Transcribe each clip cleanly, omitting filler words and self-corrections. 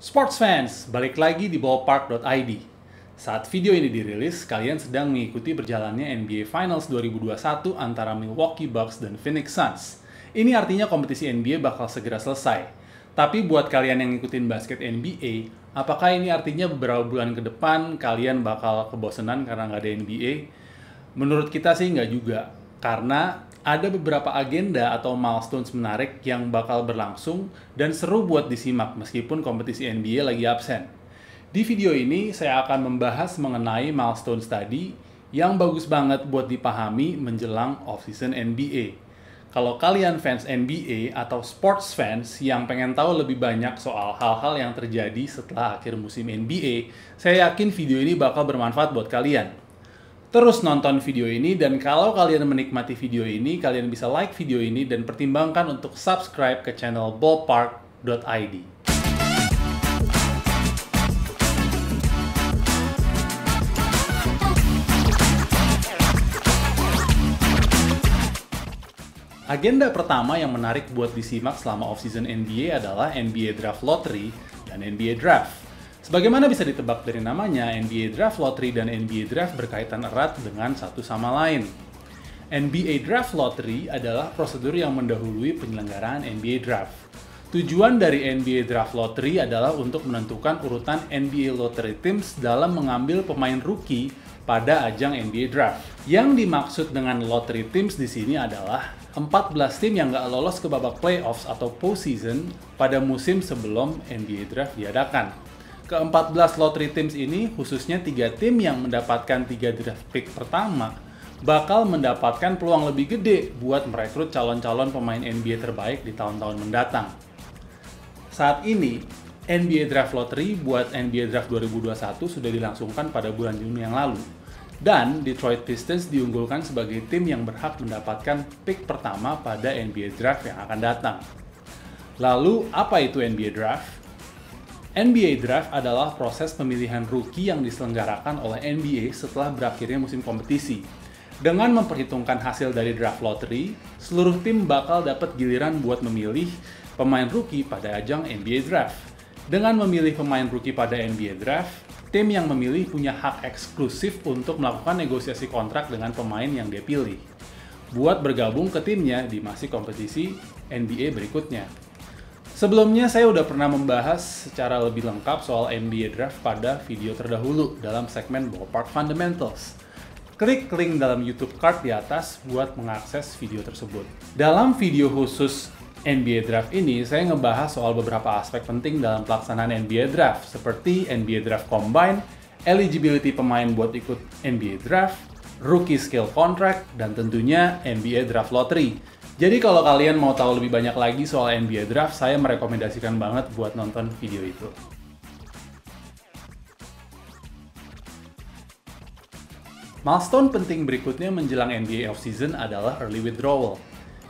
Sports fans, balik lagi di ballpark.id. Saat video ini dirilis, kalian sedang mengikuti berjalannya NBA Finals 2021 antara Milwaukee Bucks dan Phoenix Suns. Ini artinya kompetisi NBA bakal segera selesai. Tapi buat kalian yang ngikutin basket NBA, apakah ini artinya beberapa bulan ke depan kalian bakal kebosanan karena nggak ada NBA? Menurut kita sih nggak juga, karena ada beberapa agenda atau milestones menarik yang bakal berlangsung dan seru buat disimak meskipun kompetisi NBA lagi absen. Di video ini saya akan membahas mengenai milestones tadi yang bagus banget buat dipahami menjelang off-season NBA. Kalau kalian fans NBA atau sports fans yang pengen tahu lebih banyak soal hal-hal yang terjadi setelah akhir musim NBA, saya yakin video ini bakal bermanfaat buat kalian. Terus nonton video ini, dan kalau kalian menikmati video ini, kalian bisa like video ini dan pertimbangkan untuk subscribe ke channel ballpark.id. Agenda pertama yang menarik buat disimak selama off-season NBA adalah NBA Draft Lottery dan NBA Draft. Sebagaimana bisa ditebak dari namanya, NBA Draft Lottery dan NBA Draft berkaitan erat dengan satu sama lain. NBA Draft Lottery adalah prosedur yang mendahului penyelenggaraan NBA Draft. Tujuan dari NBA Draft Lottery adalah untuk menentukan urutan NBA Lottery Teams dalam mengambil pemain rookie pada ajang NBA Draft. Yang dimaksud dengan Lottery Teams di sini adalah 14 tim yang nggak lolos ke babak playoffs atau postseason pada musim sebelum NBA Draft diadakan. Ke-14 lottery teams ini, khususnya 3 tim yang mendapatkan 3 draft pick pertama, bakal mendapatkan peluang lebih gede buat merekrut calon-calon pemain NBA terbaik di tahun-tahun mendatang. Saat ini, NBA Draft Lottery buat NBA Draft 2021 sudah dilangsungkan pada bulan Juni yang lalu. Dan Detroit Pistons diunggulkan sebagai tim yang berhak mendapatkan pick pertama pada NBA Draft yang akan datang. Lalu, apa itu NBA Draft? NBA Draft adalah proses pemilihan rookie yang diselenggarakan oleh NBA setelah berakhirnya musim kompetisi. Dengan memperhitungkan hasil dari draft lottery, seluruh tim bakal dapat giliran buat memilih pemain rookie pada ajang NBA Draft. Dengan memilih pemain rookie pada NBA Draft, tim yang memilih punya hak eksklusif untuk melakukan negosiasi kontrak dengan pemain yang dia pilih, buat bergabung ke timnya di masa kompetisi NBA berikutnya. Sebelumnya saya udah pernah membahas secara lebih lengkap soal NBA Draft pada video terdahulu dalam segmen Ballpark Fundamentals. Klik link dalam YouTube card di atas buat mengakses video tersebut. Dalam video khusus NBA Draft ini, saya ngebahas soal beberapa aspek penting dalam pelaksanaan NBA Draft, seperti NBA Draft Combine, eligibility pemain buat ikut NBA Draft, rookie skill contract, dan tentunya NBA Draft Lottery. Jadi kalau kalian mau tahu lebih banyak lagi soal NBA Draft, saya merekomendasikan banget buat nonton video itu. Milestone penting berikutnya menjelang NBA offseason adalah early withdrawal.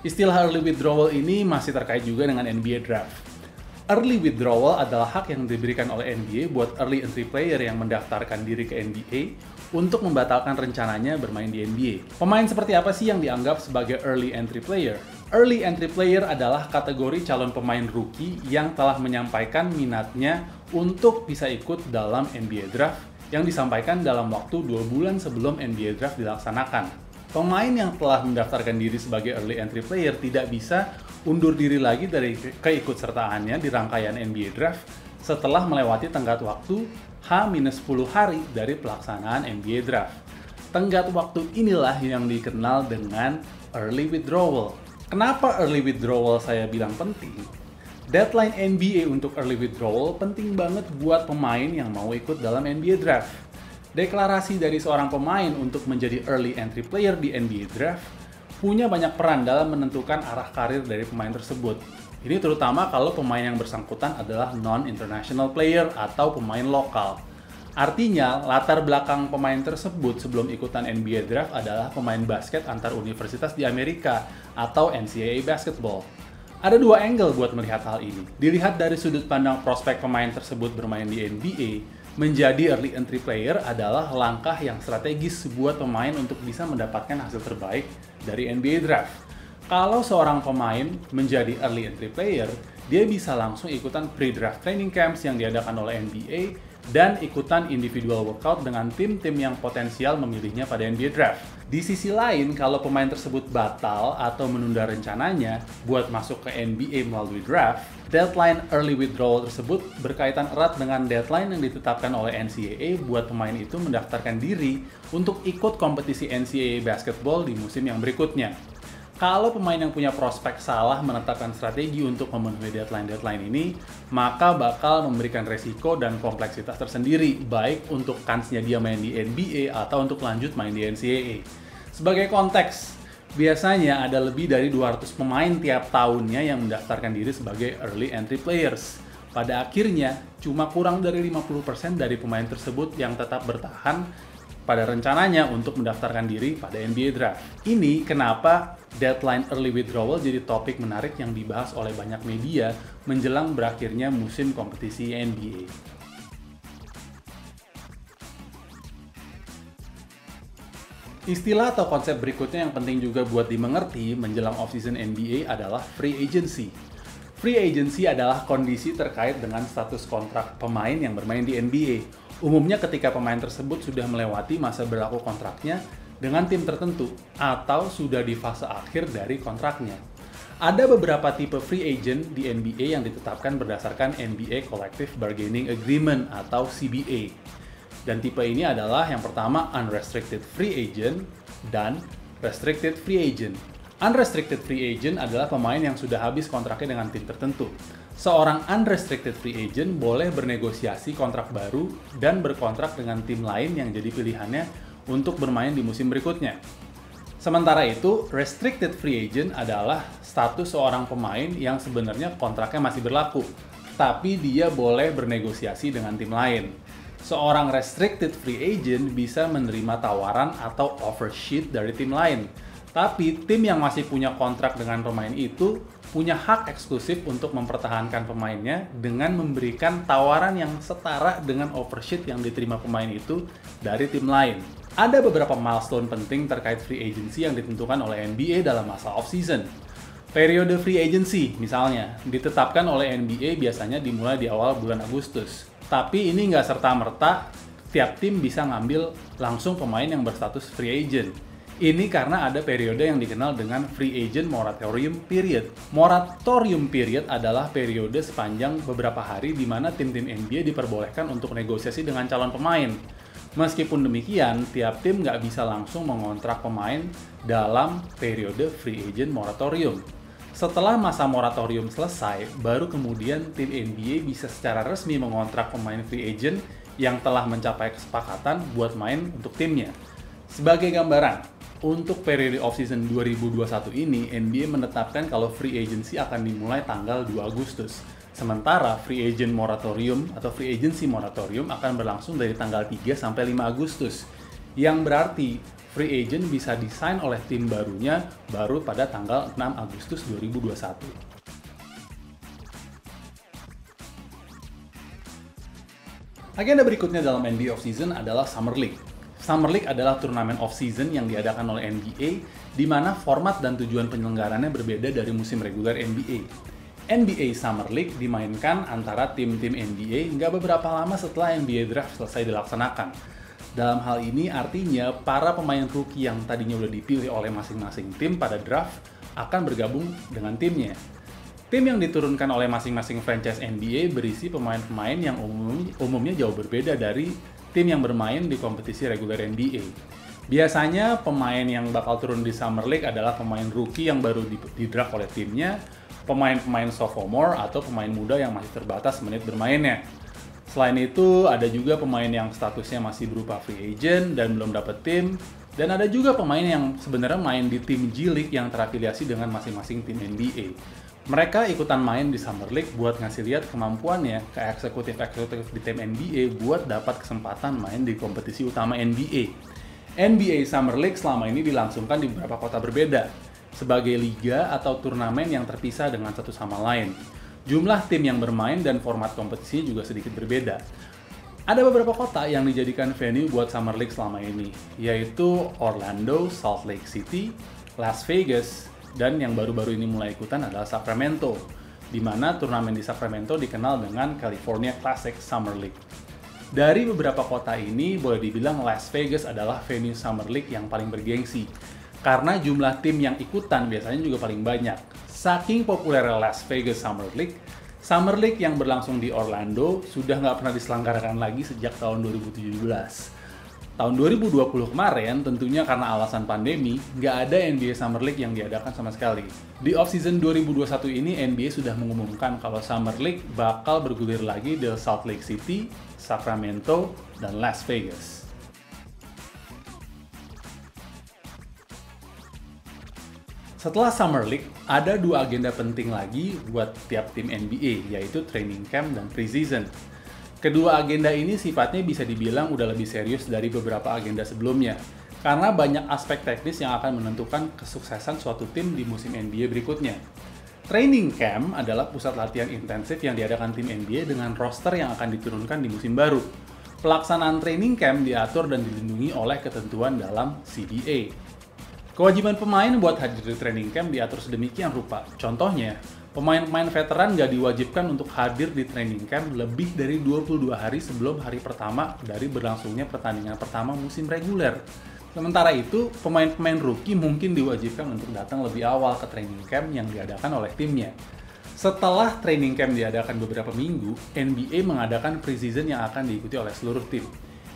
Istilah early withdrawal ini masih terkait juga dengan NBA Draft. Early withdrawal adalah hak yang diberikan oleh NBA buat early entry player yang mendaftarkan diri ke NBA untuk membatalkan rencananya bermain di NBA. Pemain seperti apa sih yang dianggap sebagai early entry player? Early entry player adalah kategori calon pemain rookie yang telah menyampaikan minatnya untuk bisa ikut dalam NBA Draft yang disampaikan dalam waktu 2 bulan sebelum NBA Draft dilaksanakan. Pemain yang telah mendaftarkan diri sebagai early entry player tidak bisa undur diri lagi dari keikutsertaannya di rangkaian NBA Draft setelah melewati tenggat waktu H-10 hari dari pelaksanaan NBA Draft. Tenggat waktu inilah yang dikenal dengan early withdrawal. Kenapa early withdrawal saya bilang penting? Deadline NBA untuk early withdrawal penting banget buat pemain yang mau ikut dalam NBA Draft. Deklarasi dari seorang pemain untuk menjadi early entry player di NBA Draft punya banyak peran dalam menentukan arah karir dari pemain tersebut. Ini terutama kalau pemain yang bersangkutan adalah non-international player atau pemain lokal. Artinya, latar belakang pemain tersebut sebelum ikutan NBA Draft adalah pemain basket antar universitas di Amerika atau NCAA basketball. Ada 2 angle buat melihat hal ini. Dilihat dari sudut pandang prospek pemain tersebut bermain di NBA, menjadi early entry player adalah langkah yang strategis buat pemain untuk bisa mendapatkan hasil terbaik dari NBA Draft. Kalau seorang pemain menjadi early entry player, dia bisa langsung ikutan pre-draft training camps yang diadakan oleh NBA dan ikutan individual workout dengan tim-tim yang potensial memilihnya pada NBA Draft. Di sisi lain, kalau pemain tersebut batal atau menunda rencananya buat masuk ke NBA melalui draft, deadline early withdrawal tersebut berkaitan erat dengan deadline yang ditetapkan oleh NCAA buat pemain itu mendaftarkan diri untuk ikut kompetisi NCAA basketball di musim yang berikutnya. Kalau pemain yang punya prospek salah menetapkan strategi untuk memenuhi deadline-deadline ini, maka bakal memberikan resiko dan kompleksitas tersendiri, baik untuk kansnya dia main di NBA atau untuk lanjut main di NCAA. Sebagai konteks, biasanya ada lebih dari 200 pemain tiap tahunnya yang mendaftarkan diri sebagai early entry players. Pada akhirnya, cuma kurang dari 50% dari pemain tersebut yang tetap bertahan pada rencananya untuk mendaftarkan diri pada NBA Draft. Ini kenapa deadline early withdrawal jadi topik menarik yang dibahas oleh banyak media menjelang berakhirnya musim kompetisi NBA. Istilah atau konsep berikutnya yang penting juga buat dimengerti menjelang off-season NBA adalah free agency. Free agency adalah kondisi terkait dengan status kontrak pemain yang bermain di NBA. Umumnya ketika pemain tersebut sudah melewati masa berlaku kontraknya dengan tim tertentu atau sudah di fase akhir dari kontraknya. Ada beberapa tipe free agent di NBA yang ditetapkan berdasarkan NBA Collective Bargaining Agreement atau CBA. Dan tipe ini adalah yang pertama unrestricted free agent dan restricted free agent. Unrestricted free agent adalah pemain yang sudah habis kontraknya dengan tim tertentu. Seorang unrestricted free agent boleh bernegosiasi kontrak baru dan berkontrak dengan tim lain yang jadi pilihannya untuk bermain di musim berikutnya. Sementara itu, restricted free agent adalah status seorang pemain yang sebenarnya kontraknya masih berlaku, tapi dia boleh bernegosiasi dengan tim lain. Seorang restricted free agent bisa menerima tawaran atau offer sheet dari tim lain, tapi tim yang masih punya kontrak dengan pemain itu punya hak eksklusif untuk mempertahankan pemainnya dengan memberikan tawaran yang setara dengan offer sheet yang diterima pemain itu dari tim lain. Ada beberapa milestone penting terkait free agency yang ditentukan oleh NBA dalam masa off-season. Periode free agency, misalnya, ditetapkan oleh NBA biasanya dimulai di awal bulan Agustus. Tapi ini nggak serta-merta tiap tim bisa ngambil langsung pemain yang berstatus free agent. Ini karena ada periode yang dikenal dengan free agent moratorium period. Moratorium period adalah periode sepanjang beberapa hari di mana tim-tim NBA diperbolehkan untuk negosiasi dengan calon pemain. Meskipun demikian, tiap tim nggak bisa langsung mengontrak pemain dalam periode free agent moratorium. Setelah masa moratorium selesai, baru kemudian tim NBA bisa secara resmi mengontrak pemain free agent yang telah mencapai kesepakatan buat main untuk timnya. Sebagai gambaran, untuk periode off-season 2021 ini, NBA menetapkan kalau free agency akan dimulai tanggal 2 Agustus. Sementara free agent moratorium atau free agency moratorium akan berlangsung dari tanggal 3 sampai 5 Agustus. Yang berarti free agent bisa disign oleh tim barunya baru pada tanggal 6 Agustus 2021. Agenda berikutnya dalam NBA off-season adalah Summer League. Summer League adalah turnamen off-season yang diadakan oleh NBA, di mana format dan tujuan penyelenggarannya berbeda dari musim reguler NBA. NBA Summer League dimainkan antara tim-tim NBA hingga beberapa lama setelah NBA Draft selesai dilaksanakan. Dalam hal ini artinya para pemain rookie yang tadinya udah dipilih oleh masing-masing tim pada draft akan bergabung dengan timnya. Tim yang diturunkan oleh masing-masing franchise NBA berisi pemain-pemain yang umumnya jauh berbeda dari tim yang bermain di kompetisi reguler NBA. Biasanya pemain yang bakal turun di Summer League adalah pemain rookie yang baru di-draft oleh timnya, pemain-pemain sophomore atau pemain muda yang masih terbatas menit bermainnya. Selain itu, ada juga pemain yang statusnya masih berupa free agent dan belum dapat tim, dan ada juga pemain yang sebenarnya main di tim G League yang terafiliasi dengan masing-masing tim NBA. Mereka ikutan main di Summer League buat ngasih lihat kemampuannya ke eksekutif-eksekutif di tim NBA buat dapat kesempatan main di kompetisi utama NBA. NBA Summer League selama ini dilangsungkan di beberapa kota berbeda, sebagai liga atau turnamen yang terpisah dengan satu sama lain. Jumlah tim yang bermain dan format kompetisi juga sedikit berbeda. Ada beberapa kota yang dijadikan venue buat Summer League selama ini, yaitu Orlando, Salt Lake City, Las Vegas, dan yang baru-baru ini mulai ikutan adalah Sacramento. di mana turnamen di Sacramento dikenal dengan California Classic Summer League. Dari beberapa kota ini, boleh dibilang Las Vegas adalah venue Summer League yang paling bergengsi, karena jumlah tim yang ikutan biasanya juga paling banyak. Saking populernya Las Vegas Summer League yang berlangsung di Orlando sudah nggak pernah diselenggarakan lagi sejak tahun 2017. Tahun 2020 kemarin, tentunya karena alasan pandemi, nggak ada NBA Summer League yang diadakan sama sekali. Di off-season 2021 ini, NBA sudah mengumumkan kalau Summer League bakal bergulir lagi di Salt Lake City, Sacramento, dan Las Vegas. Setelah Summer League, ada dua agenda penting lagi buat tiap tim NBA, yaitu training camp dan preseason. Kedua agenda ini sifatnya bisa dibilang udah lebih serius dari beberapa agenda sebelumnya, karena banyak aspek teknis yang akan menentukan kesuksesan suatu tim di musim NBA berikutnya. Training camp adalah pusat latihan intensif yang diadakan tim NBA dengan roster yang akan diturunkan di musim baru. Pelaksanaan training camp diatur dan dilindungi oleh ketentuan dalam CBA. Kewajiban pemain buat hadir di training camp diatur sedemikian rupa. Contohnya, pemain-pemain veteran nggak diwajibkan untuk hadir di training camp lebih dari 22 hari sebelum hari pertama dari berlangsungnya pertandingan pertama musim reguler. Sementara itu, pemain-pemain rookie mungkin diwajibkan untuk datang lebih awal ke training camp yang diadakan oleh timnya. Setelah training camp diadakan beberapa minggu, NBA mengadakan preseason yang akan diikuti oleh seluruh tim.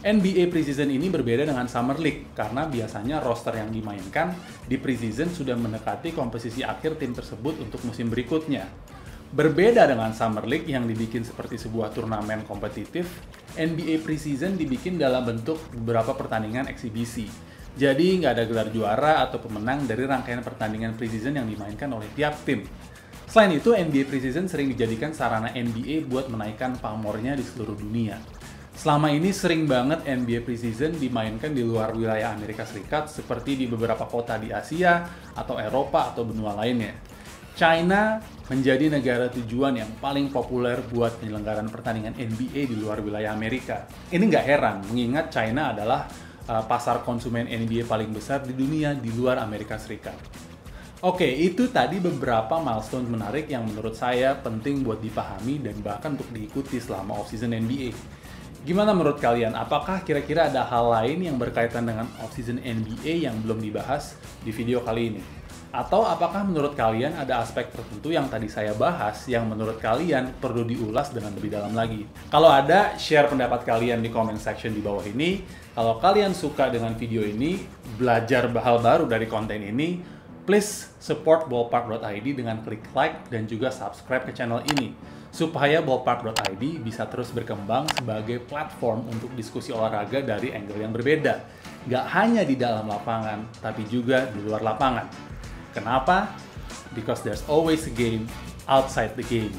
NBA preseason ini berbeda dengan Summer League karena biasanya roster yang dimainkan di preseason sudah mendekati komposisi akhir tim tersebut untuk musim berikutnya. Berbeda dengan Summer League yang dibikin seperti sebuah turnamen kompetitif, NBA preseason dibikin dalam bentuk beberapa pertandingan eksibisi. Jadi nggak ada gelar juara atau pemenang dari rangkaian pertandingan preseason yang dimainkan oleh tiap tim. Selain itu, NBA preseason sering dijadikan sarana NBA buat menaikkan pamornya di seluruh dunia. Selama ini sering banget NBA preseason dimainkan di luar wilayah Amerika Serikat seperti di beberapa kota di Asia atau Eropa atau benua lainnya. China menjadi negara tujuan yang paling populer buat penyelenggaraan pertandingan NBA di luar wilayah Amerika. Ini nggak heran, mengingat China adalah pasar konsumen NBA paling besar di dunia di luar Amerika Serikat. Oke, itu tadi beberapa milestone menarik yang menurut saya penting buat dipahami dan bahkan untuk diikuti selama off-season NBA. Gimana menurut kalian? Apakah kira-kira ada hal lain yang berkaitan dengan off-season NBA yang belum dibahas di video kali ini? Atau apakah menurut kalian ada aspek tertentu yang tadi saya bahas yang menurut kalian perlu diulas dengan lebih dalam lagi? Kalau ada, share pendapat kalian di comment section di bawah ini. Kalau kalian suka dengan video ini, belajar hal baru dari konten ini, please support ballpark.id dengan klik like dan juga subscribe ke channel ini, supaya ballpark.id bisa terus berkembang sebagai platform untuk diskusi olahraga dari angle yang berbeda. Gak hanya di dalam lapangan, tapi juga di luar lapangan. Kenapa? Because there's always a game outside the game.